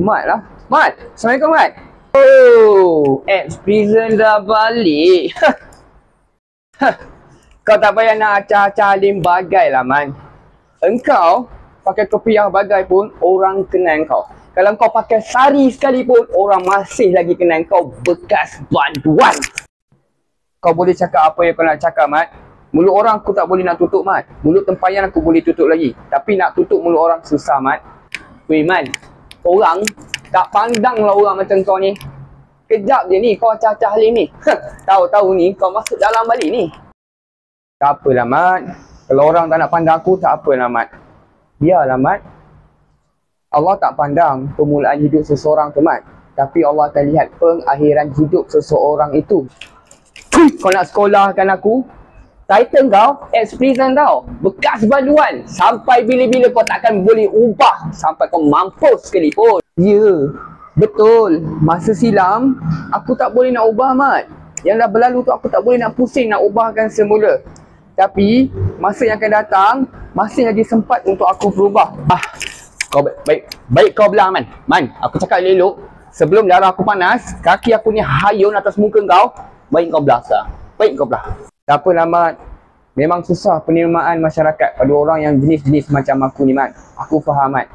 Mat lah. Mat, Assalamualaikum Mat. Oh, ex-prison dah balik. Kau tak payah nak acah-acah alim bagai lah Man. Engkau pakai kopiah bagai pun orang kenal kau. Kalau kau pakai sari sekalipun, orang masih lagi kenal kau bekas banduan. Kau boleh cakap apa yang kau nak cakap Mat. Mulut orang aku tak boleh nak tutup Mat. Mulut tempayan aku boleh tutup lagi. Tapi nak tutup mulut orang susah Mat. Weh Man, orang tak pandang lah orang macam kau ni. Kejap je ni kau acah-acah alim ni. Tahu-tahu ni kau masuk dalam balik ni. Tak apalah Mat. Kalau orang tak nak pandang aku, tak apalah Mat. Biarlah Mat. Allah tak pandang permulaan hidup seseorang tu Mat. Tapi Allah akan lihat pengakhiran hidup seseorang itu. Kau nak sekolahkan aku? Title kau, ex-prison tau. Bekas baduan. Sampai bila-bila kau takkan boleh ubah. Sampai kau mampus sekalipun. Ya, betul. Masa silam, aku tak boleh nak ubah Mat. Yang dah berlalu tu aku tak boleh nak pusing nak ubahkan semula. Tapi, masa yang akan datang, masih lagi sempat untuk aku berubah. Kau baik kau belah Man. Man, aku cakap elok. Sebelum darah aku panas, kaki aku ni hayun atas muka kau. Baik kau belah sekarang. Baik kau belah. Tak apa lah Mat. Memang susah penerimaan masyarakat pada orang yang jenis-jenis macam aku ni Mat. Aku faham Mat.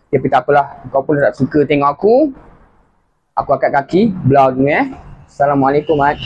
Tapi tak apalah. Kau pun tak suka tengok aku. Aku angkat kaki. Belah dulu Assalamualaikum Mat.